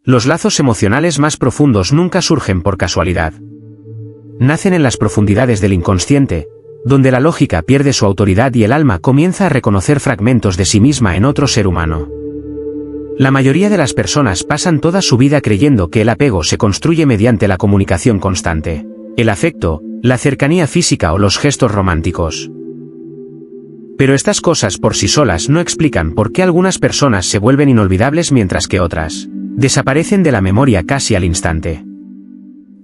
Los lazos emocionales más profundos nunca surgen por casualidad. Nacen en las profundidades del inconsciente, donde la lógica pierde su autoridad y el alma comienza a reconocer fragmentos de sí misma en otro ser humano. La mayoría de las personas pasan toda su vida creyendo que el apego se construye mediante la comunicación constante, el afecto, la cercanía física o los gestos románticos. Pero estas cosas por sí solas no explican por qué algunas personas se vuelven inolvidables mientras que otras desaparecen de la memoria casi al instante.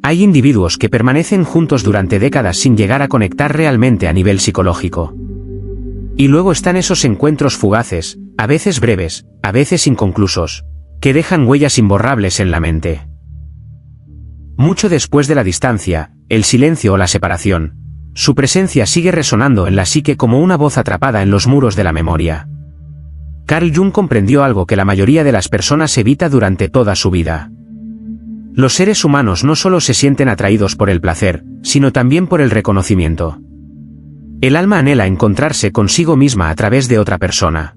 Hay individuos que permanecen juntos durante décadas sin llegar a conectar realmente a nivel psicológico. Y luego están esos encuentros fugaces, a veces breves, a veces inconclusos, que dejan huellas imborrables en la mente. Mucho después de la distancia, el silencio o la separación, su presencia sigue resonando en la psique como una voz atrapada en los muros de la memoria. Carl Jung comprendió algo que la mayoría de las personas evita durante toda su vida. Los seres humanos no solo se sienten atraídos por el placer, sino también por el reconocimiento. El alma anhela encontrarse consigo misma a través de otra persona.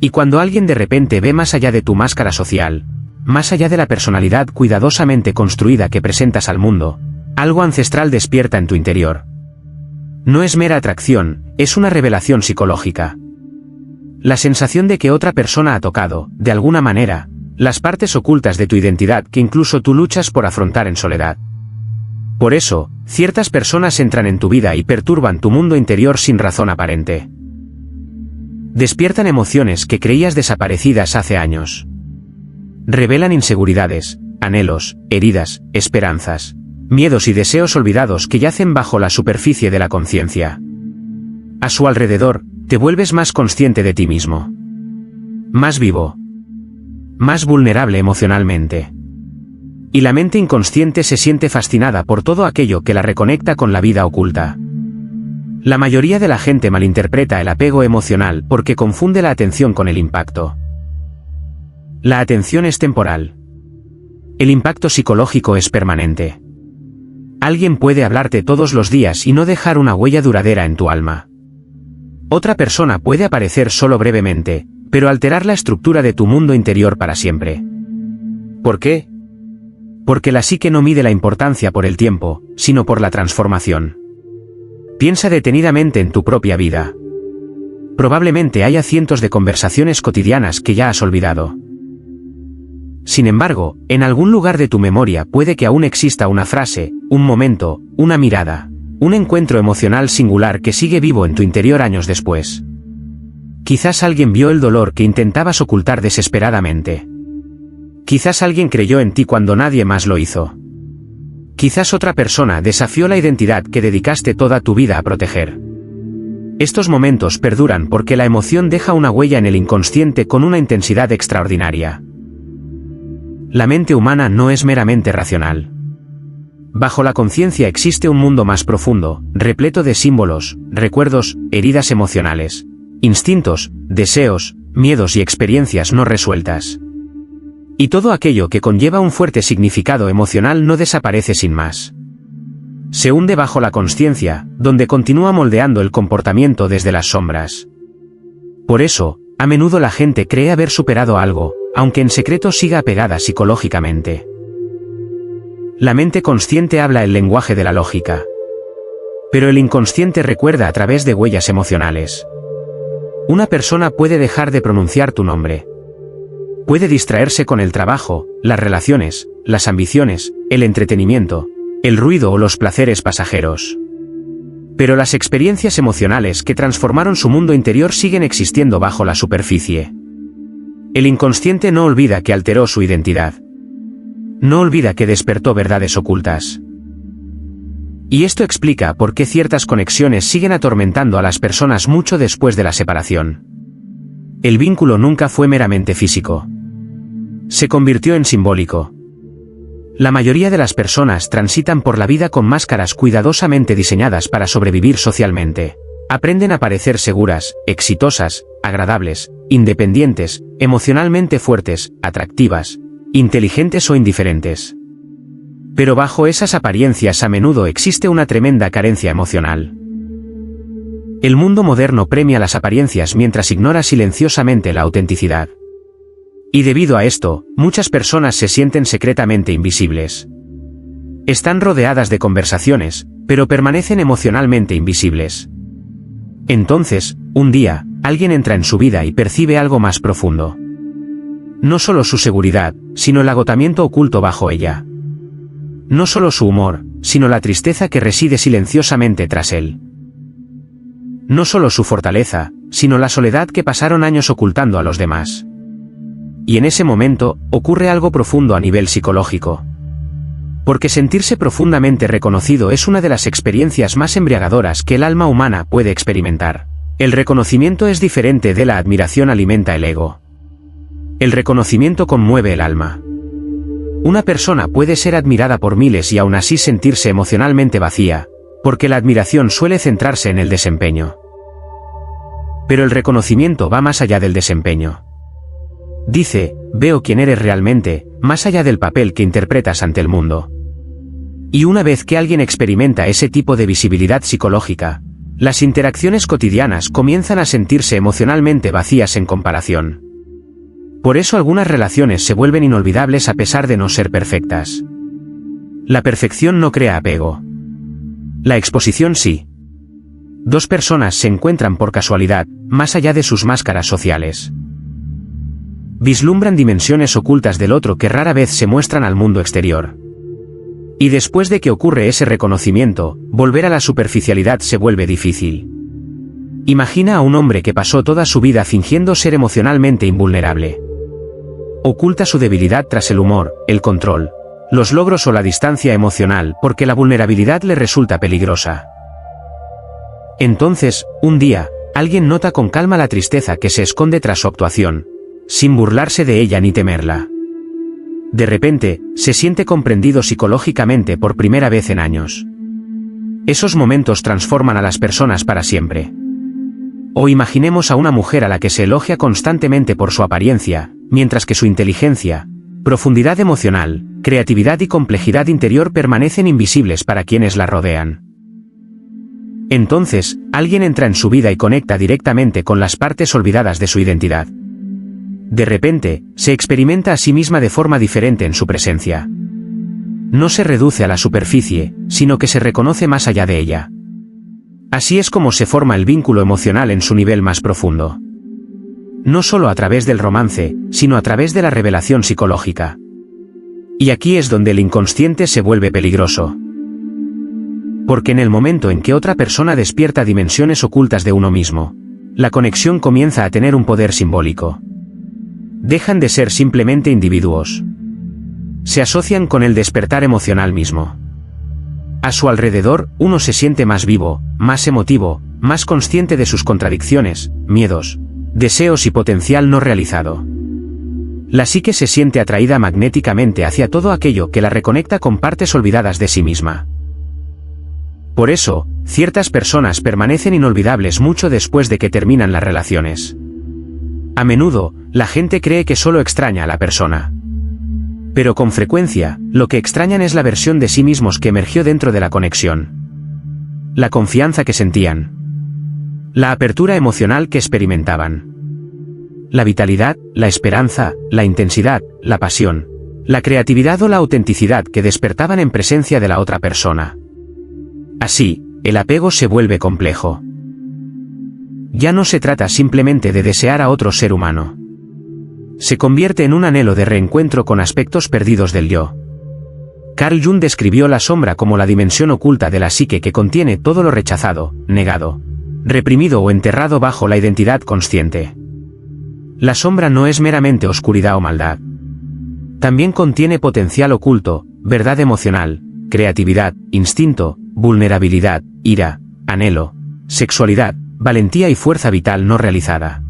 Y cuando alguien de repente ve más allá de tu máscara social, más allá de la personalidad cuidadosamente construida que presentas al mundo, algo ancestral despierta en tu interior. No es mera atracción, es una revelación psicológica. La sensación de que otra persona ha tocado, de alguna manera, las partes ocultas de tu identidad que incluso tú luchas por afrontar en soledad. Por eso, ciertas personas entran en tu vida y perturban tu mundo interior sin razón aparente. Despiertan emociones que creías desaparecidas hace años. Revelan inseguridades, anhelos, heridas, esperanzas, miedos y deseos olvidados que yacen bajo la superficie de la conciencia. A su alrededor, te vuelves más consciente de ti mismo. Más vivo. Más vulnerable emocionalmente. Y la mente inconsciente se siente fascinada por todo aquello que la reconecta con la vida oculta. La mayoría de la gente malinterpreta el apego emocional porque confunde la atención con el impacto. La atención es temporal. El impacto psicológico es permanente. Alguien puede hablarte todos los días y no dejar una huella duradera en tu alma. Otra persona puede aparecer solo brevemente, pero alterar la estructura de tu mundo interior para siempre. ¿Por qué? Porque la psique no mide la importancia por el tiempo, sino por la transformación. Piensa detenidamente en tu propia vida. Probablemente haya cientos de conversaciones cotidianas que ya has olvidado. Sin embargo, en algún lugar de tu memoria puede que aún exista una frase, un momento, una mirada, un encuentro emocional singular que sigue vivo en tu interior años después. Quizás alguien vio el dolor que intentabas ocultar desesperadamente. Quizás alguien creyó en ti cuando nadie más lo hizo. Quizás otra persona desafió la identidad que dedicaste toda tu vida a proteger. Estos momentos perduran porque la emoción deja una huella en el inconsciente con una intensidad extraordinaria. La mente humana no es meramente racional. Bajo la conciencia existe un mundo más profundo, repleto de símbolos, recuerdos, heridas emocionales, instintos, deseos, miedos y experiencias no resueltas. Y todo aquello que conlleva un fuerte significado emocional no desaparece sin más. Se hunde bajo la consciencia, donde continúa moldeando el comportamiento desde las sombras. Por eso, a menudo la gente cree haber superado algo, aunque en secreto siga apegada psicológicamente. La mente consciente habla el lenguaje de la lógica. Pero el inconsciente recuerda a través de huellas emocionales. Una persona puede dejar de pronunciar tu nombre. Puede distraerse con el trabajo, las relaciones, las ambiciones, el entretenimiento, el ruido o los placeres pasajeros. Pero las experiencias emocionales que transformaron su mundo interior siguen existiendo bajo la superficie. El inconsciente no olvida que alteró su identidad. No olvida que despertó verdades ocultas. Y esto explica por qué ciertas conexiones siguen atormentando a las personas mucho después de la separación. El vínculo nunca fue meramente físico. Se convirtió en simbólico. La mayoría de las personas transitan por la vida con máscaras cuidadosamente diseñadas para sobrevivir socialmente. Aprenden a parecer seguras, exitosas, agradables, independientes, emocionalmente fuertes, atractivas, inteligentes o indiferentes. Pero bajo esas apariencias a menudo existe una tremenda carencia emocional. El mundo moderno premia las apariencias mientras ignora silenciosamente la autenticidad. Y debido a esto, muchas personas se sienten secretamente invisibles. Están rodeadas de conversaciones, pero permanecen emocionalmente invisibles. Entonces, un día, alguien entra en su vida y percibe algo más profundo. No solo su seguridad, sino el agotamiento oculto bajo ella. No solo su humor, sino la tristeza que reside silenciosamente tras él. No solo su fortaleza, sino la soledad que pasaron años ocultando a los demás. Y en ese momento, ocurre algo profundo a nivel psicológico. Porque sentirse profundamente reconocido es una de las experiencias más embriagadoras que el alma humana puede experimentar. El reconocimiento es diferente de la admiración, alimenta el ego. El reconocimiento conmueve el alma. Una persona puede ser admirada por miles y aún así sentirse emocionalmente vacía, porque la admiración suele centrarse en el desempeño. Pero el reconocimiento va más allá del desempeño. Dice, veo quién eres realmente, más allá del papel que interpretas ante el mundo. Y una vez que alguien experimenta ese tipo de visibilidad psicológica, las interacciones cotidianas comienzan a sentirse emocionalmente vacías en comparación. Por eso algunas relaciones se vuelven inolvidables a pesar de no ser perfectas. La perfección no crea apego. La exposición sí. Dos personas se encuentran por casualidad, más allá de sus máscaras sociales. Vislumbran dimensiones ocultas del otro que rara vez se muestran al mundo exterior. Y después de que ocurre ese reconocimiento, volver a la superficialidad se vuelve difícil. Imagina a un hombre que pasó toda su vida fingiendo ser emocionalmente invulnerable. Oculta su debilidad tras el humor, el control, los logros o la distancia emocional porque la vulnerabilidad le resulta peligrosa. Entonces, un día, alguien nota con calma la tristeza que se esconde tras su actuación, sin burlarse de ella ni temerla. De repente, se siente comprendido psicológicamente por primera vez en años. Esos momentos transforman a las personas para siempre. O imaginemos a una mujer a la que se elogia constantemente por su apariencia, mientras que su inteligencia, profundidad emocional, creatividad y complejidad interior permanecen invisibles para quienes la rodean. Entonces, alguien entra en su vida y conecta directamente con las partes olvidadas de su identidad. De repente, se experimenta a sí misma de forma diferente en su presencia. No se reduce a la superficie, sino que se reconoce más allá de ella. Así es como se forma el vínculo emocional en su nivel más profundo. No solo a través del romance, sino a través de la revelación psicológica. Y aquí es donde el inconsciente se vuelve peligroso. Porque en el momento en que otra persona despierta dimensiones ocultas de uno mismo, la conexión comienza a tener un poder simbólico. Dejan de ser simplemente individuos. Se asocian con el despertar emocional mismo. A su alrededor, uno se siente más vivo, más emotivo, más consciente de sus contradicciones, miedos, deseos y potencial no realizado. La psique se siente atraída magnéticamente hacia todo aquello que la reconecta con partes olvidadas de sí misma. Por eso, ciertas personas permanecen inolvidables mucho después de que terminan las relaciones. A menudo, la gente cree que solo extraña a la persona. Pero con frecuencia, lo que extrañan es la versión de sí mismos que emergió dentro de la conexión. La confianza que sentían. La apertura emocional que experimentaban. La vitalidad, la esperanza, la intensidad, la pasión, la creatividad o la autenticidad que despertaban en presencia de la otra persona. Así, el apego se vuelve complejo. Ya no se trata simplemente de desear a otro ser humano. Se convierte en un anhelo de reencuentro con aspectos perdidos del yo. Carl Jung describió la sombra como la dimensión oculta de la psique que contiene todo lo rechazado, negado, reprimido o enterrado bajo la identidad consciente. La sombra no es meramente oscuridad o maldad. También contiene potencial oculto, verdad emocional, creatividad, instinto, vulnerabilidad, ira, anhelo, sexualidad, valentía y fuerza vital no realizada.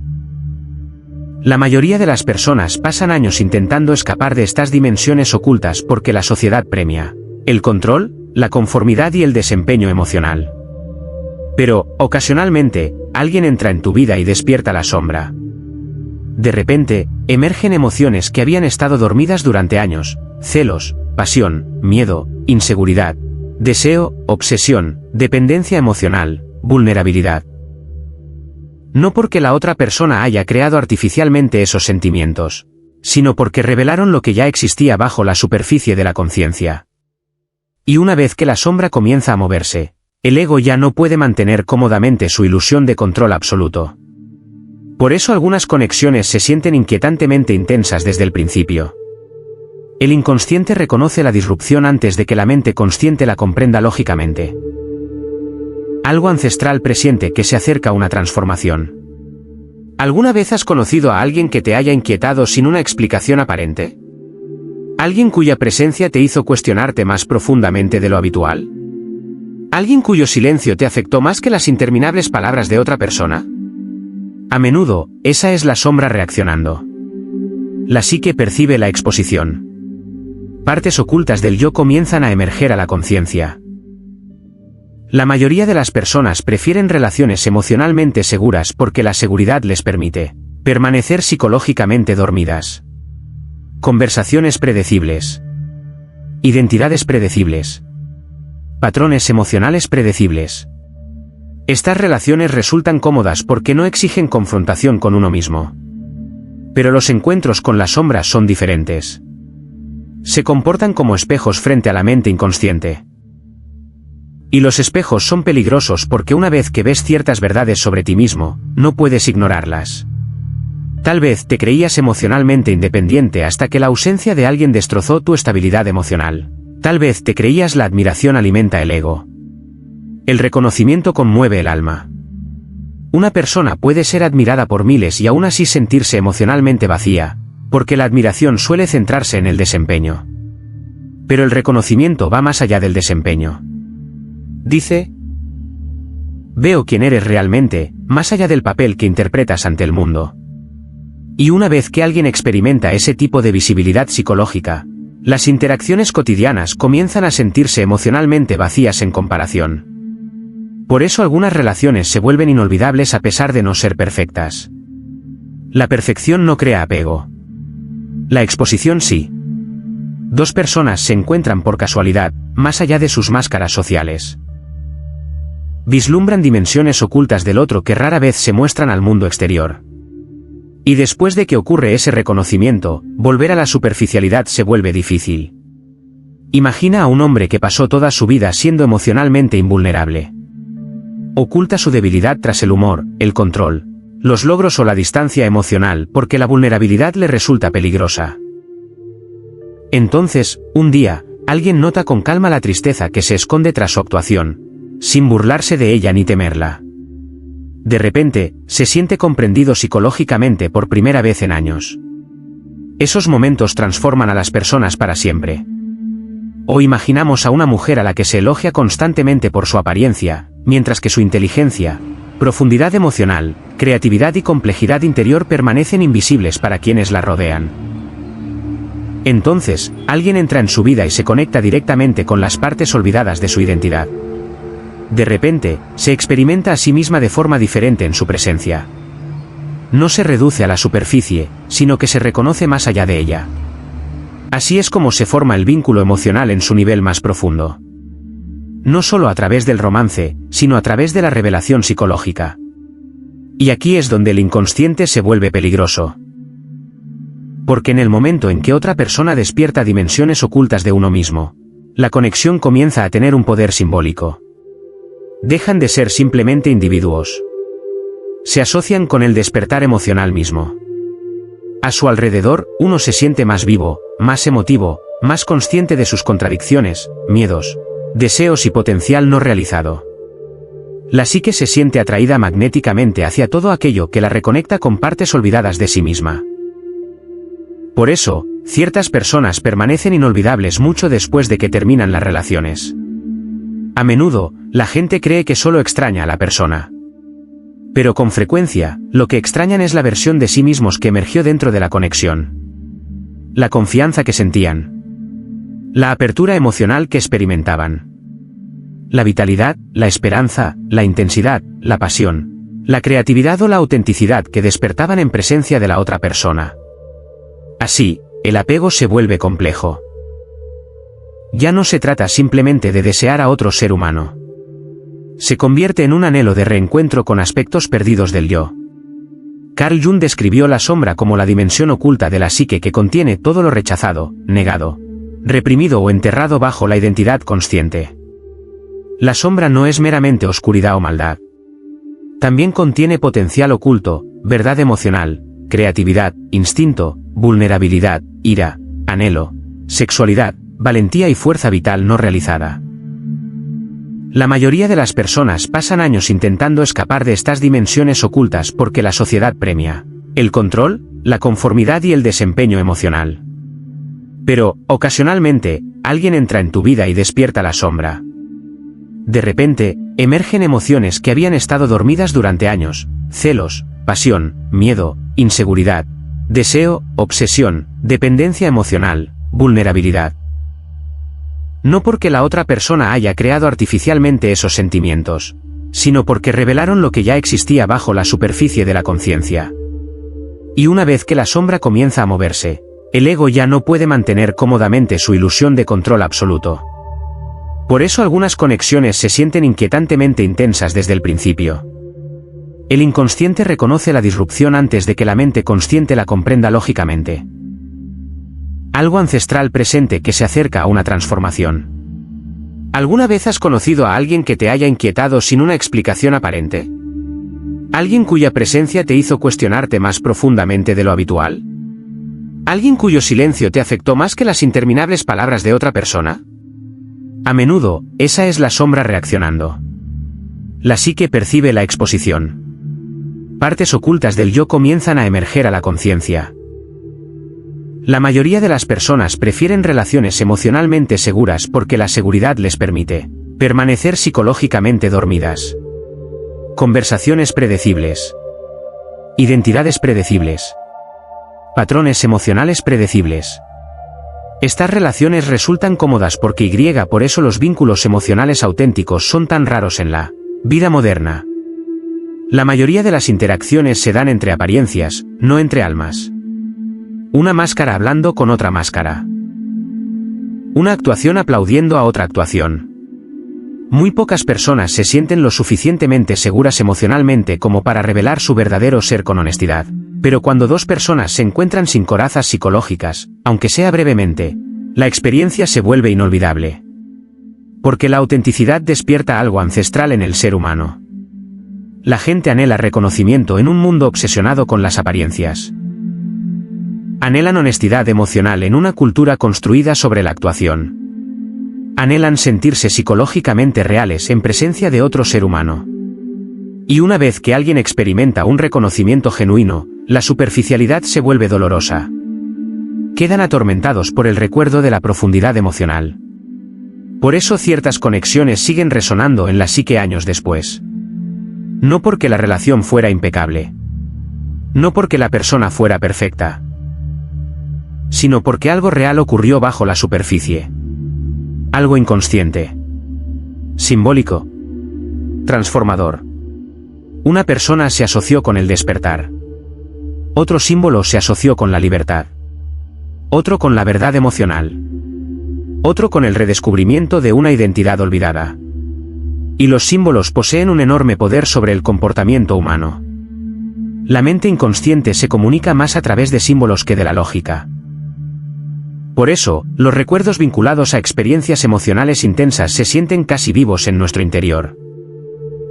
La mayoría de las personas pasan años intentando escapar de estas dimensiones ocultas porque la sociedad premia el control, la conformidad y el desempeño emocional. Pero, ocasionalmente, alguien entra en tu vida y despierta la sombra. De repente, emergen emociones que habían estado dormidas durante años: celos, pasión, miedo, inseguridad, deseo, obsesión, dependencia emocional, vulnerabilidad. No porque la otra persona haya creado artificialmente esos sentimientos, sino porque revelaron lo que ya existía bajo la superficie de la conciencia. Y una vez que la sombra comienza a moverse, el ego ya no puede mantener cómodamente su ilusión de control absoluto. Por eso algunas conexiones se sienten inquietantemente intensas desde el principio. El inconsciente reconoce la disrupción antes de que la mente consciente la comprenda lógicamente. Algo ancestral presiente que se acerca a una transformación. ¿Alguna vez has conocido a alguien que te haya inquietado sin una explicación aparente? ¿Alguien cuya presencia te hizo cuestionarte más profundamente de lo habitual? ¿Alguien cuyo silencio te afectó más que las interminables palabras de otra persona? A menudo, esa es la sombra reaccionando. La psique percibe la exposición. Partes ocultas del yo comienzan a emerger a la conciencia. La mayoría de las personas prefieren relaciones emocionalmente seguras porque la seguridad les permite permanecer psicológicamente dormidas. Conversaciones predecibles. Identidades predecibles. Patrones emocionales predecibles. Estas relaciones resultan cómodas porque no exigen confrontación con uno mismo. Pero los encuentros con las sombras son diferentes. Se comportan como espejos frente a la mente inconsciente. Y los espejos son peligrosos porque una vez que ves ciertas verdades sobre ti mismo, no puedes ignorarlas. Tal vez te creías emocionalmente independiente hasta que la ausencia de alguien destrozó tu estabilidad emocional. Tal vez te creías la admiración alimenta el ego. El reconocimiento conmueve el alma. Una persona puede ser admirada por miles y aún así sentirse emocionalmente vacía, porque la admiración suele centrarse en el desempeño. Pero el reconocimiento va más allá del desempeño. Dice: veo quién eres realmente, más allá del papel que interpretas ante el mundo. Y una vez que alguien experimenta ese tipo de visibilidad psicológica, las interacciones cotidianas comienzan a sentirse emocionalmente vacías en comparación. Por eso algunas relaciones se vuelven inolvidables a pesar de no ser perfectas. La perfección no crea apego. La exposición sí. Dos personas se encuentran por casualidad, más allá de sus máscaras sociales. Vislumbran dimensiones ocultas del otro que rara vez se muestran al mundo exterior. Y después de que ocurre ese reconocimiento, volver a la superficialidad se vuelve difícil. Imagina a un hombre que pasó toda su vida siendo emocionalmente invulnerable. Oculta su debilidad tras el humor, el control, los logros o la distancia emocional porque la vulnerabilidad le resulta peligrosa. Entonces, un día, alguien nota con calma la tristeza que se esconde tras su actuación, sin burlarse de ella ni temerla. De repente, se siente comprendido psicológicamente por primera vez en años. Esos momentos transforman a las personas para siempre. O imaginamos a una mujer a la que se elogia constantemente por su apariencia, mientras que su inteligencia, profundidad emocional, creatividad y complejidad interior permanecen invisibles para quienes la rodean. Entonces, alguien entra en su vida y se conecta directamente con las partes olvidadas de su identidad. De repente, se experimenta a sí misma de forma diferente en su presencia. No se reduce a la superficie, sino que se reconoce más allá de ella. Así es como se forma el vínculo emocional en su nivel más profundo. No solo a través del romance, sino a través de la revelación psicológica. Y aquí es donde el inconsciente se vuelve peligroso. Porque en el momento en que otra persona despierta dimensiones ocultas de uno mismo, la conexión comienza a tener un poder simbólico. Dejan de ser simplemente individuos. Se asocian con el despertar emocional mismo. A su alrededor, uno se siente más vivo, más emotivo, más consciente de sus contradicciones, miedos, deseos y potencial no realizado. La psique se siente atraída magnéticamente hacia todo aquello que la reconecta con partes olvidadas de sí misma. Por eso, ciertas personas permanecen inolvidables mucho después de que terminan las relaciones. A menudo, la gente cree que solo extraña a la persona. Pero con frecuencia, lo que extrañan es la versión de sí mismos que emergió dentro de la conexión. La confianza que sentían. La apertura emocional que experimentaban. La vitalidad, la esperanza, la intensidad, la pasión, la creatividad o la autenticidad que despertaban en presencia de la otra persona. Así, el apego se vuelve complejo. Ya no se trata simplemente de desear a otro ser humano. Se convierte en un anhelo de reencuentro con aspectos perdidos del yo. Carl Jung describió la sombra como la dimensión oculta de la psique que contiene todo lo rechazado, negado, reprimido o enterrado bajo la identidad consciente. La sombra no es meramente oscuridad o maldad. También contiene potencial oculto, verdad emocional, creatividad, instinto, vulnerabilidad, ira, anhelo, sexualidad, valentía y fuerza vital no realizada. La mayoría de las personas pasan años intentando escapar de estas dimensiones ocultas porque la sociedad premia el control, la conformidad y el desempeño emocional. Pero, ocasionalmente, alguien entra en tu vida y despierta la sombra. De repente, emergen emociones que habían estado dormidas durante años: celos, pasión, miedo, inseguridad, deseo, obsesión, dependencia emocional, vulnerabilidad. No porque la otra persona haya creado artificialmente esos sentimientos, sino porque revelaron lo que ya existía bajo la superficie de la conciencia. Y una vez que la sombra comienza a moverse, el ego ya no puede mantener cómodamente su ilusión de control absoluto. Por eso algunas conexiones se sienten inquietantemente intensas desde el principio. El inconsciente reconoce la disrupción antes de que la mente consciente la comprenda lógicamente. Algo ancestral presente que se acerca a una transformación. ¿Alguna vez has conocido a alguien que te haya inquietado sin una explicación aparente? ¿Alguien cuya presencia te hizo cuestionarte más profundamente de lo habitual? ¿Alguien cuyo silencio te afectó más que las interminables palabras de otra persona? A menudo, esa es la sombra reaccionando. La psique percibe la exposición. Partes ocultas del yo comienzan a emerger a la conciencia. La mayoría de las personas prefieren relaciones emocionalmente seguras porque la seguridad les permite permanecer psicológicamente dormidas. Conversaciones predecibles. Identidades predecibles. Patrones emocionales predecibles. Estas relaciones resultan cómodas porque por eso los vínculos emocionales auténticos son tan raros en la vida moderna. La mayoría de las interacciones se dan entre apariencias, no entre almas. Una máscara hablando con otra máscara. Una actuación aplaudiendo a otra actuación. Muy pocas personas se sienten lo suficientemente seguras emocionalmente como para revelar su verdadero ser con honestidad. Pero cuando dos personas se encuentran sin corazas psicológicas, aunque sea brevemente, la experiencia se vuelve inolvidable. Porque la autenticidad despierta algo ancestral en el ser humano. La gente anhela reconocimiento en un mundo obsesionado con las apariencias. Anhelan honestidad emocional en una cultura construida sobre la actuación. Anhelan sentirse psicológicamente reales en presencia de otro ser humano. Y una vez que alguien experimenta un reconocimiento genuino, la superficialidad se vuelve dolorosa. Quedan atormentados por el recuerdo de la profundidad emocional. Por eso ciertas conexiones siguen resonando en la psique años después. No porque la relación fuera impecable. No porque la persona fuera perfecta. Sino porque algo real ocurrió bajo la superficie. Algo inconsciente. Simbólico. Transformador. Una persona se asoció con el despertar. Otro símbolo se asoció con la libertad. Otro con la verdad emocional. Otro con el redescubrimiento de una identidad olvidada. Y los símbolos poseen un enorme poder sobre el comportamiento humano. La mente inconsciente se comunica más a través de símbolos que de la lógica. Por eso, los recuerdos vinculados a experiencias emocionales intensas se sienten casi vivos en nuestro interior.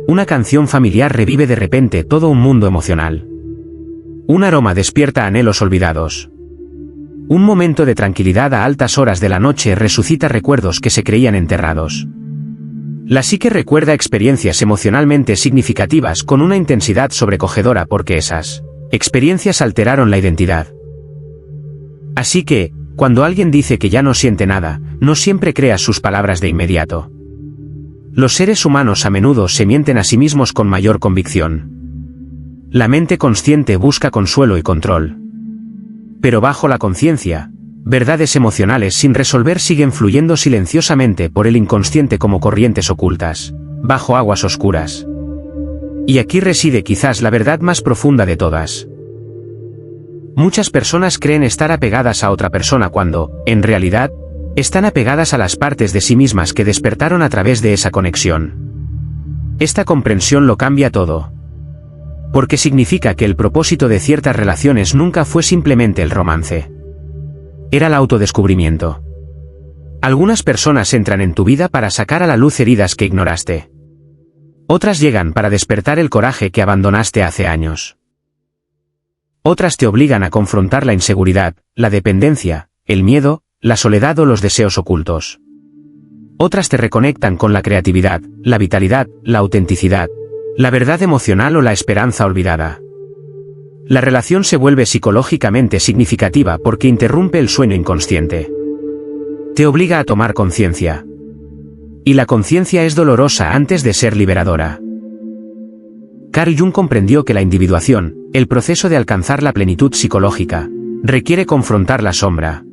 Una canción familiar revive de repente todo un mundo emocional. Un aroma despierta anhelos olvidados. Un momento de tranquilidad a altas horas de la noche resucita recuerdos que se creían enterrados. La psique recuerda experiencias emocionalmente significativas con una intensidad sobrecogedora porque esas experiencias alteraron la identidad. Así que, cuando alguien dice que ya no siente nada, no siempre creas sus palabras de inmediato. Los seres humanos a menudo se mienten a sí mismos con mayor convicción. La mente consciente busca consuelo y control. Pero bajo la conciencia, verdades emocionales sin resolver siguen fluyendo silenciosamente por el inconsciente como corrientes ocultas, bajo aguas oscuras. Y aquí reside quizás la verdad más profunda de todas. Muchas personas creen estar apegadas a otra persona cuando, en realidad, están apegadas a las partes de sí mismas que despertaron a través de esa conexión. Esta comprensión lo cambia todo. Porque significa que el propósito de ciertas relaciones nunca fue simplemente el romance. Era el autodescubrimiento. Algunas personas entran en tu vida para sacar a la luz heridas que ignoraste. Otras llegan para despertar el coraje que abandonaste hace años. Otras te obligan a confrontar la inseguridad, la dependencia, el miedo, la soledad o los deseos ocultos. Otras te reconectan con la creatividad, la vitalidad, la autenticidad, la verdad emocional o la esperanza olvidada. La relación se vuelve psicológicamente significativa porque interrumpe el sueño inconsciente. Te obliga a tomar conciencia. Y la conciencia es dolorosa antes de ser liberadora. Carl Jung comprendió que la individuación, el proceso de alcanzar la plenitud psicológica, requiere confrontar la sombra.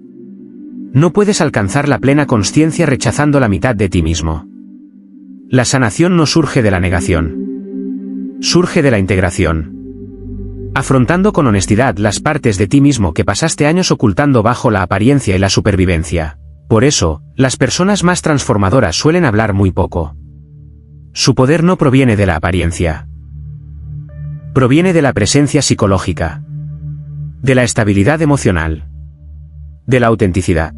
No puedes alcanzar la plena consciencia rechazando la mitad de ti mismo. La sanación no surge de la negación. Surge de la integración. Afrontando con honestidad las partes de ti mismo que pasaste años ocultando bajo la apariencia y la supervivencia. Por eso, las personas más transformadoras suelen hablar muy poco. Su poder no proviene de la apariencia. Proviene de la presencia psicológica. De la estabilidad emocional. De la autenticidad.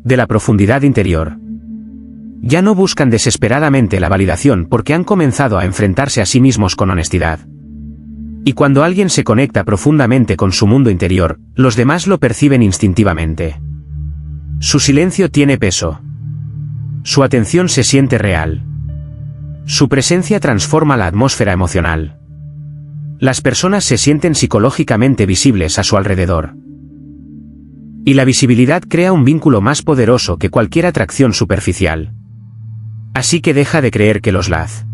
De la profundidad interior. Ya no buscan desesperadamente la validación porque han comenzado a enfrentarse a sí mismos con honestidad. Y cuando alguien se conecta profundamente con su mundo interior, los demás lo perciben instintivamente. Su silencio tiene peso. Su atención se siente real. Su presencia transforma la atmósfera emocional. Las personas se sienten psicológicamente visibles a su alrededor. Y la visibilidad crea un vínculo más poderoso que cualquier atracción superficial. Así que deja de creer que los lazos